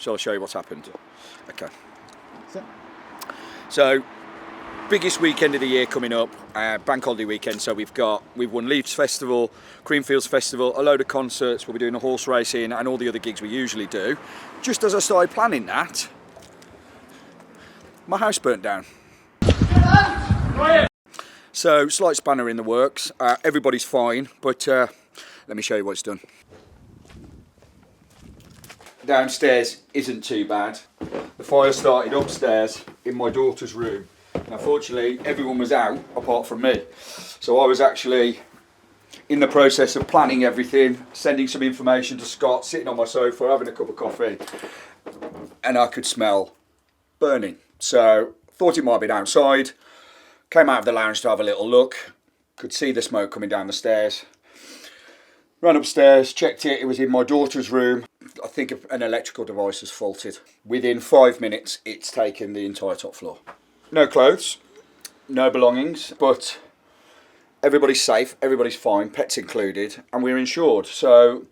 So I'll show you what's happened. Okay. So, biggest weekend of the year coming up, bank holiday weekend. So we've won Leeds Festival, Creamfields Festival, a load of concerts. We'll be doing the horse racing and all the other gigs we usually do. Just as I started planning that, my house burnt down. So slight spanner in the works. Everybody's fine, but let me show you what it's done. Downstairs isn't too bad. The fire started upstairs in my daughter's room. Now, fortunately, everyone was out apart from me. So I was actually in the process of planning everything, sending some information to Scott, sitting on my sofa, having a cup of coffee, and I could smell burning. So thought it might have been outside. Came out of the lounge to have a little look. Could see the smoke coming down the stairs. Ran upstairs, checked it. It was in my daughter's room. I think an electrical device has faulted. Within 5 minutes, it's taken the entire top floor. No clothes, no belongings, but everybody's safe, everybody's fine, pets included, and we're insured. So,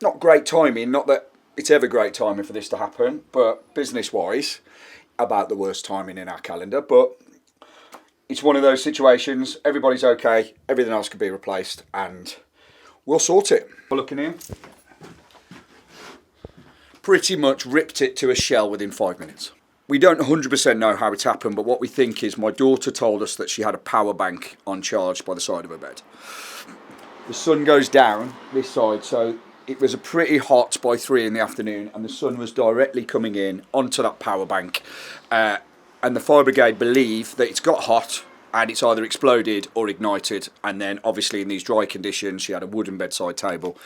not great timing, not that it's ever great timing for this to happen, but business-wise, about the worst timing in our calendar. But it's one of those situations, everybody's okay, everything else could be replaced, and we'll sort it. We're looking here. Pretty much ripped it to a shell within 5 minutes. We don't 100% know how it's happened, but what we think is my daughter told us that she had a power bank on charge by the side of her bed. The sun goes down this side, so it was a pretty hot by 3 in the afternoon, and the sun was directly coming in onto that power bank. And the fire brigade believe that it's got hot and it's either exploded or ignited, and then obviously in these dry conditions, she had a wooden bedside table.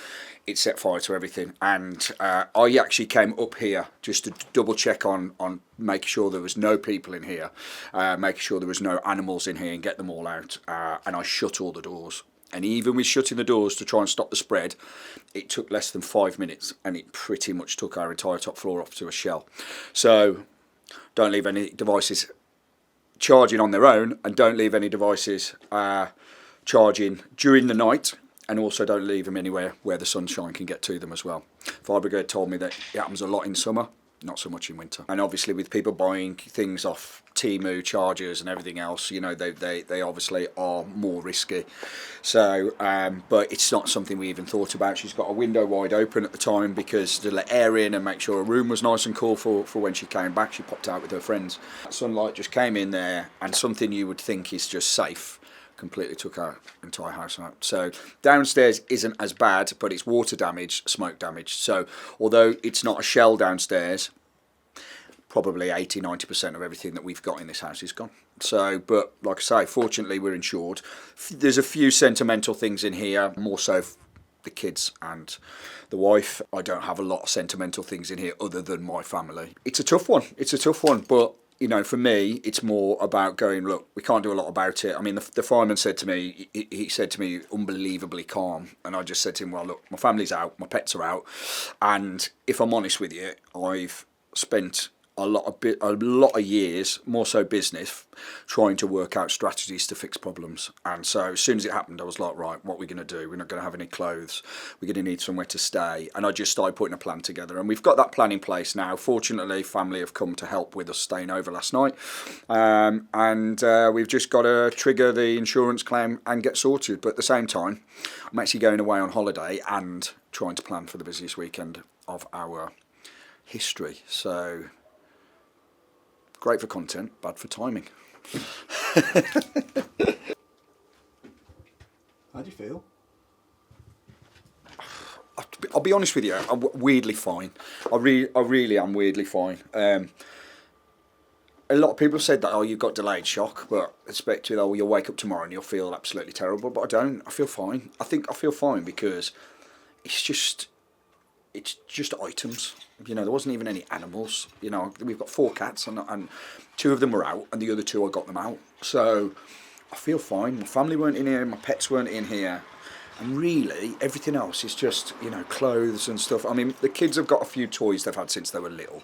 It set fire to everything, and I actually came up here just to double check on making sure there was no people in here, making sure there was no animals in here and get them all out, and I shut all the doors. And even with shutting the doors to try and stop the spread, it took less than 5 minutes, and it pretty much took our entire top floor off to a shell. So don't leave any devices charging on their own, and don't leave any devices charging during the night, and also don't leave them anywhere where the sunshine can get to them as well. Fire brigade told me that it happens a lot in summer, not so much in winter. And obviously with people buying things off Temu, chargers and everything else, you know, they obviously are more risky. So but it's not something we even thought about. She's got a window wide open at the time because to let air in and make sure her room was nice and cool for when she came back. She popped out with her friends. Sunlight just came in there, and something you would think is just safe completely took our entire house out. So downstairs isn't as bad, but it's water damage, smoke damage. So although it's not a shell downstairs, probably 80-90% of everything that we've got in this house is gone. So, but like I say, fortunately we're insured. There's a few sentimental things in here, more so the kids and the wife. I don't have a lot of sentimental things in here other than my family. It's a tough one. It's a tough one, but you know, for me, it's more about going, look, we can't do a lot about it. I mean, the fireman said to me, he said to me, unbelievably calm. And I just said to him, well, look, my family's out, my pets are out. And if I'm honest with you, I've spent a lot of years, more so business, trying to work out strategies to fix problems. And so as soon as it happened, I was like, right, what are we going to do? We're not going to have any clothes. We're going to need somewhere to stay. And I just started putting a plan together. And we've got that plan in place now. Fortunately, family have come to help with us staying over last night. And we've just got to trigger the insurance claim and get sorted. But at the same time, I'm actually going away on holiday and trying to plan for the busiest weekend of our history. So great for content, bad for timing. How do you feel? I'll be honest with you, I'm weirdly fine. I really am weirdly fine. A lot of people said that, oh, you've got delayed shock, but expect to, oh, you'll wake up tomorrow and you'll feel absolutely terrible. But I don't. I feel fine. I think I feel fine because it's just items. You know, there wasn't even any animals. You know, we've got 4 cats and 2 of them were out and the other 2 I got them out. So I feel fine. My family weren't in here, my pets weren't in here. And really, everything else is just, you know, clothes and stuff. I mean, the kids have got a few toys they've had since they were little.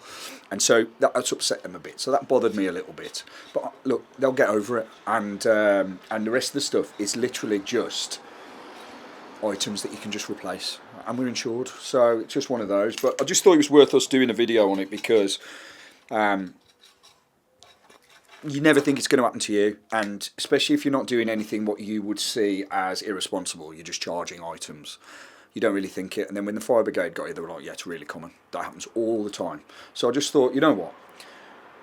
And so that's upset them a bit. So that bothered me a little bit. But look, they'll get over it. And the rest of the stuff is literally just items that you can just replace. and we're insured. So it's just one of those. But I just thought it was worth us doing a video on it because you never think it's going to happen to you, and especially if you're not doing anything what you would see as irresponsible, you're just charging items. You don't really think it, and then when the fire brigade got here, they were like, yeah, it's really common. That happens all the time. So I just thought, you know what?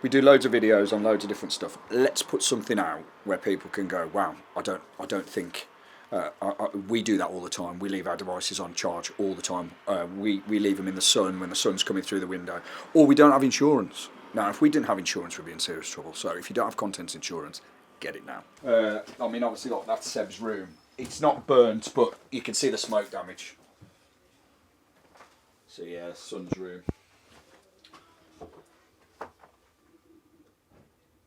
We do loads of videos on loads of different stuff. Let's put something out where people can go, wow, I don't think... we do that all the time. We leave our devices on charge all the time. We leave them in the sun when the sun's coming through the window. Or we don't have insurance. Now, if we didn't have insurance, we'd be in serious trouble. So if you don't have contents insurance, get it now. I mean, obviously, look, that's Seb's room. It's not burnt, but you can see the smoke damage. So yeah, son's room.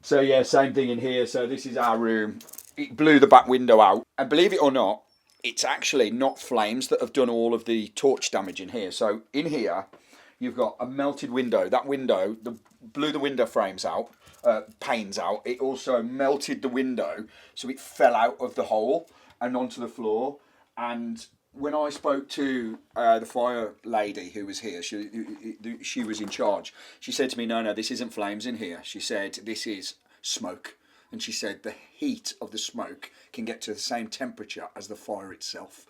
So yeah, same thing in here. So this is our room. It blew the back window out. And believe it or not, it's actually not flames that have done all of the torch damage in here. So in here, you've got a melted window. That window blew the window frames out, panes out. It also melted the window, so it fell out of the hole and onto the floor. And when I spoke to the fire lady who was here, she was in charge. She said to me, no, this isn't flames in here. She said, this is smoke. And she said the heat of the smoke can get to the same temperature as the fire itself.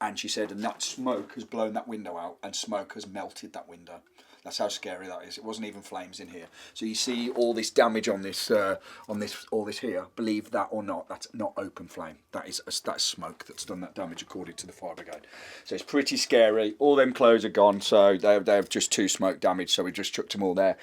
And she said, and that smoke has blown that window out, and smoke has melted that window. That's how scary that is. It wasn't even flames in here. So you see all this damage on this, all this here. Believe that or not, that's not open flame. That's smoke that's done that damage, according to the fire brigade. So it's pretty scary. All them clothes are gone, so they've just two smoke damage. So we just chucked them all there.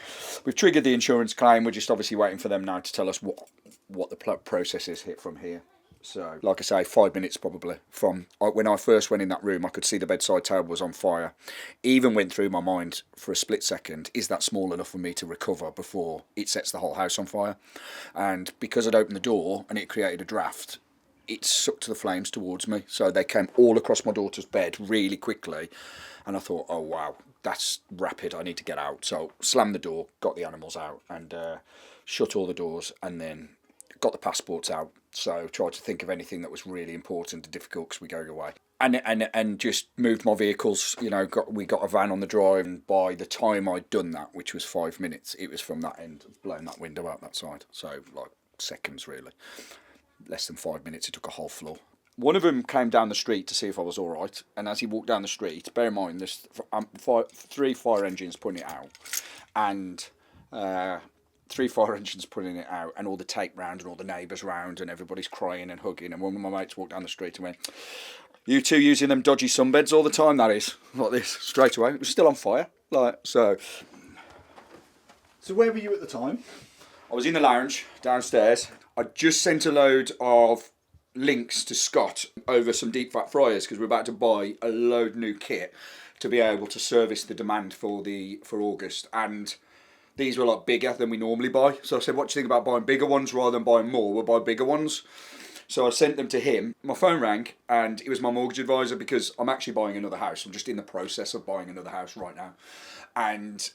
We've triggered the insurance claim. We're just obviously waiting for them now to tell us what the process is from here. So, like I say, 5 minutes probably from when I first went in that room. I could see the bedside table was on fire. Even went through my mind for a split second, is that small enough for me to recover before it sets the whole house on fire? And because I'd opened the door and it created a draft, it sucked the flames towards me. So they came all across my daughter's bed really quickly. And I thought, oh wow, that's rapid, I need to get out. So slammed the door, got the animals out, and shut all the doors, and then got the passports out. So tried to think of anything that was really important and difficult because we go away, and just moved my vehicles. You know, we got a van on the drive, and by the time I'd done that, which was 5 minutes, it was from that end, blowing that window out that side. So like seconds really, less than 5 minutes. It took a whole floor. One of them came down the street to see if I was all right, and as he walked down the street, bear in mind there's 3 fire engines putting it out, and 3 fire engines putting it out, and all the tape round and all the neighbours round, and everybody's crying and hugging. And one of my mates walked down the street and went, "You two using them dodgy sunbeds all the time, that is." Like this, straight away. It was still on fire. So where were you at the time? I was in the lounge downstairs. I just sent a load of links to Scott over some deep fat fryers because we're about to buy a load new kit to be able to service the demand for August. And these were a lot bigger than we normally buy. So I said, what do you think about buying bigger ones rather than buying more? We'll buy bigger ones. So I sent them to him. My phone rang, and it was my mortgage advisor because I'm actually buying another house. I'm just in the process of buying another house right now. And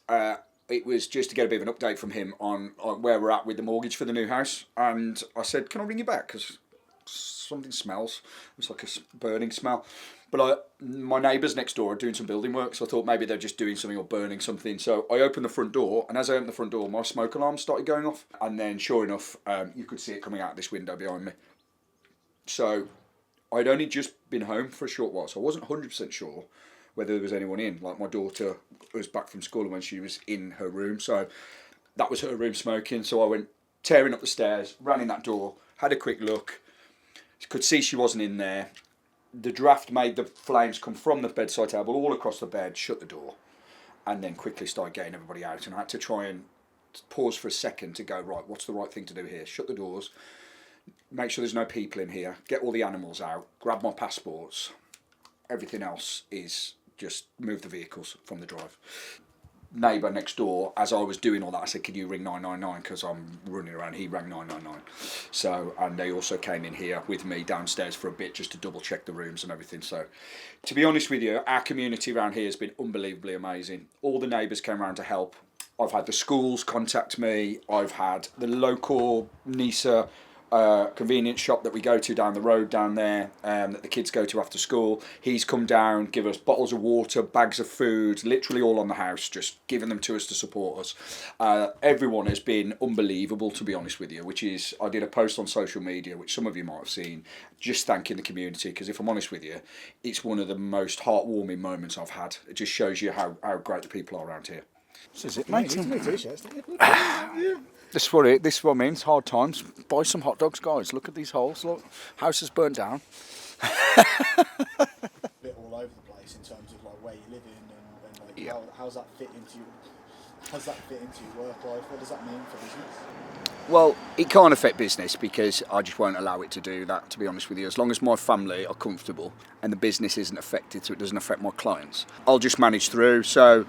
it was just to get a bit of an update from him on where we're at with the mortgage for the new house. And I said, can I ring you back? Because something smells. It's like a burning smell. But my neighbours next door are doing some building work, so I thought maybe they're just doing something or burning something. So I opened the front door, and as I opened the front door, my smoke alarm started going off. And then, sure enough, you could see it coming out this window behind me. So I'd only just been home for a short while, so I wasn't 100% sure whether there was anyone in. Like, my daughter was back from school when she was in her room, so that was her room smoking. So I went tearing up the stairs, ran in that door, had a quick look, could see she wasn't in there. The draft made the flames come from the bedside table all across the bed, shut the door, and then quickly started getting everybody out. And I had to try and pause for a second to go, right, what's the right thing to do here? Shut the doors, make sure there's no people in here, get all the animals out, grab my passports. Everything else is just move the vehicles from the drive. Neighbour next door, as I was doing all that, I said, can you ring 999 because I'm running around. He rang 999. So, and they also came in here with me downstairs for a bit just to double check the rooms and everything. So to be honest with you, our community around here has been unbelievably amazing. All the neighbours came around to help. I've had the schools contact me. I've had the local NISA convenience shop that we go to down the road down there, that the kids go to after school. He's come down, give us bottles of water, bags of food, literally all on the house, just giving them to us to support us. Everyone has been unbelievable, to be honest with you, which is, I did a post on social media, which some of you might have seen, just thanking the community, because if I'm honest with you, it's one of the most heartwarming moments I've had. It just shows you how great the people are around here. This is it, mate. This is what means hard times. Buy some hot dogs, guys. Look at these holes. Look, house is burnt down. Bit all over the place in terms of like where you live in and like yeah. how's that fit into your work life? What does that mean for business? Well, it can't affect business because I just won't allow it to do that, to be honest with you. As long as my family are comfortable and the business isn't affected, so it doesn't affect my clients, I'll just manage through. So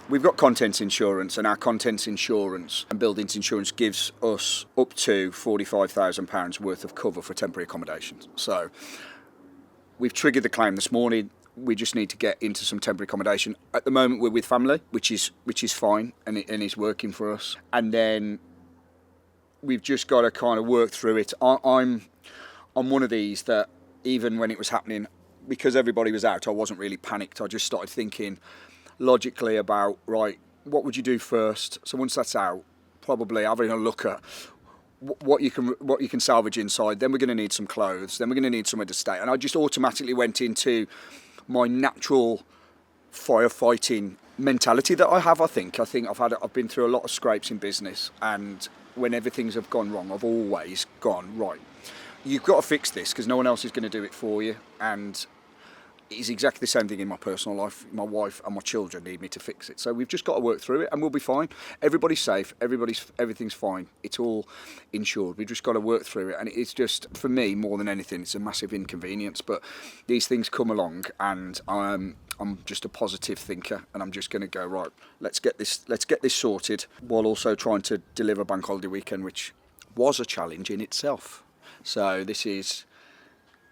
we've got contents insurance, and our contents insurance and buildings insurance gives us up to £45,000 worth of cover for temporary accommodations. So we've triggered the claim this morning. We just need to get into some temporary accommodation. At the moment, we're with family, which is fine, and it's working for us. And then we've just got to kind of work through it. I'm one of these that even when it was happening, because everybody was out, I wasn't really panicked. I just started thinking logically about, right, what would you do first? So once that's out, probably having a look at what you can salvage inside. Then we're going to need some clothes. Then we're going to need somewhere to stay. And I just automatically went into my natural firefighting mentality that I have. I think I've been through a lot of scrapes in business, and when everything's have gone wrong, I've always gone, right, you've got to fix this because no one else is going to do it for you. And it's exactly the same thing in my personal life. My wife and my children need me to fix it. So we've just got to work through it and we'll be fine. Everybody's safe. Everything's fine. It's all insured. We've just got to work through it. And it's just, for me, more than anything, it's a massive inconvenience. But these things come along, and I'm just a positive thinker, and I'm just going to go, right, let's get this sorted, while also trying to deliver bank holiday weekend, which was a challenge in itself. So this is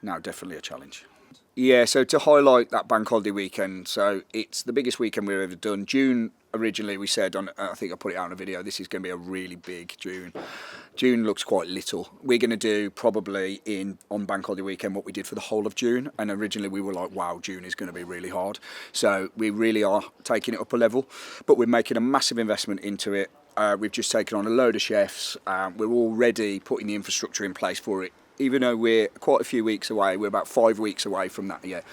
now definitely a challenge. Yeah, so to highlight that bank holiday weekend, so it's the biggest weekend we've ever done. June, originally we said, I think I put it out in a video, this is going to be a really big June. June looks quite little. We're going to do probably on bank holiday weekend what we did for the whole of June, and originally we were like, wow, June is going to be really hard. So we really are taking it up a level, but we're making a massive investment into it. We've just taken on a load of chefs. We're already putting the infrastructure in place for it. Even though we're quite a few weeks away, we're about 5 weeks away from that yet.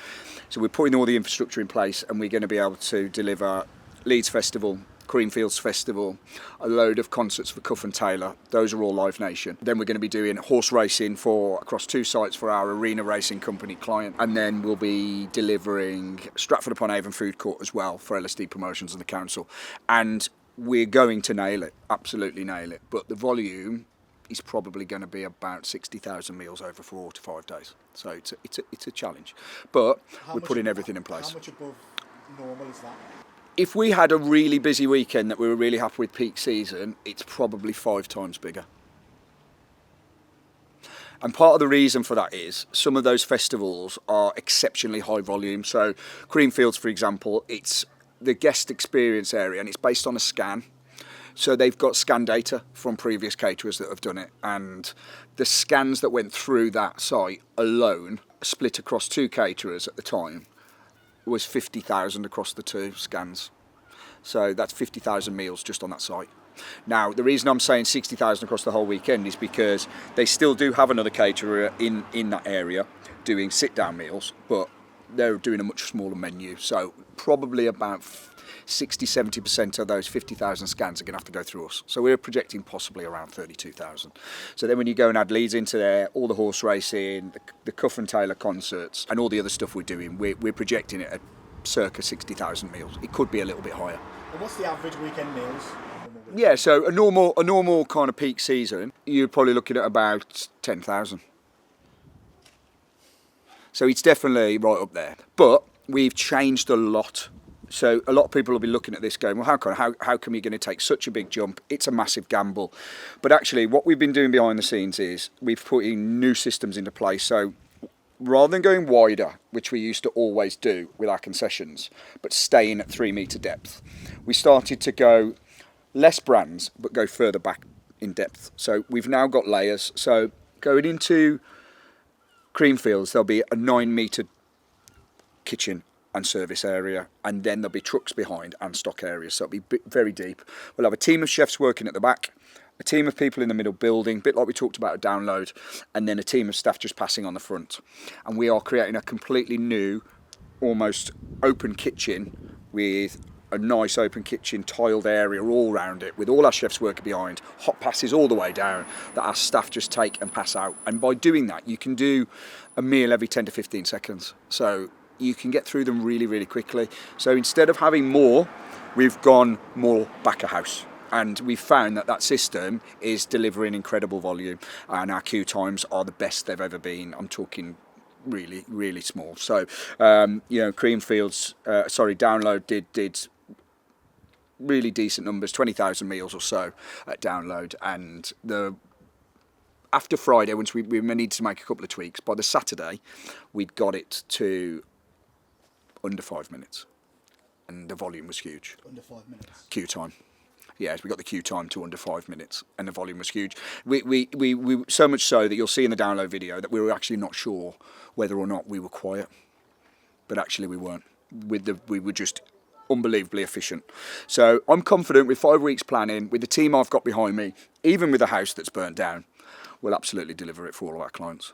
So we're putting all the infrastructure in place, and we're going to be able to deliver Leeds Festival, Creamfields Festival, a load of concerts for Cuff and Taylor. Those are all Live Nation. Then we're going to be doing horse racing across 2 sites for our arena racing company client. And then we'll be delivering Stratford-upon-Avon Food Court as well for LSD Promotions and the council. And we're going to nail it, absolutely nail it. But the volume is probably going to be about 60,000 meals over 4 to 5 days. So it's a challenge, but we're putting everything in place. How much above normal is that? If we had a really busy weekend that we were really happy with peak season, it's probably 5 times bigger. And part of the reason for that is some of those festivals are exceptionally high volume. So Creamfields, for example, it's the guest experience area, and it's based on a scan. So they've got scan data from previous caterers that have done it, and the scans that went through that site alone, split across 2 caterers at the time, was 50,000 across the 2 scans. So that's 50,000 meals just on that site. Now, the reason I'm saying 60,000 across the whole weekend is because they still do have another caterer in that area doing sit-down meals, but they're doing a much smaller menu. So probably about 60-70% of those 50,000 scans are going to have to go through us. So we're projecting possibly around 32,000. So then when you go and add Leeds into there, all the horse racing, the Cuff and Taylor concerts, and all the other stuff we're doing, we're projecting it at circa 60,000 meals. It could be a little bit higher. And what's the average weekend meals? Yeah, so a normal kind of peak season, you're probably looking at about 10,000. So it's definitely right up there. But we've changed a lot. So a lot of people will be looking at this going, well, how come you're going to take such a big jump? It's a massive gamble. But actually, what we've been doing behind the scenes is we've put in new systems into place. So rather than going wider, which we used to always do with our concessions, but staying at 3 metre depth, we started to go less brands, but go further back in depth. So we've now got layers. So Going into Creamfields, there'll be a 9-metre kitchen and service area, and then there'll be trucks behind and stock areas, so it'll be very deep. We'll have a team of chefs working at the back, a team of people in the middle building, a bit like we talked about a download, and then a team of staff just passing on the front. And we are creating a completely new, almost open kitchen with a nice open kitchen, tiled area all around it, with all our chefs working behind, hot passes all the way down that our staff just take and pass out. And by doing that, you can do a meal every 10 to 15 seconds. So you can get through them really, really quickly. So instead of having more, we've gone more back of house. And we've found that that system is delivering incredible volume, and our queue times are the best they've ever been. I'm talking really, really small. So, Creamfields, Download did really decent numbers, 20,000 meals or so at Download. And after Friday, once we needed to make a couple of tweaks, by the Saturday, we'd got it to under 5 minutes. And the volume was huge. Under 5 minutes? Queue time. Yes, we got the queue time to under 5 minutes, and the volume was huge. We so much so that you'll see in the download video that we were actually not sure whether or not we were quiet, but actually we weren't. We were just unbelievably efficient. So I'm confident with 5 weeks planning, with the team I've got behind me, even with a house that's burnt down, we'll absolutely deliver it for all of our clients.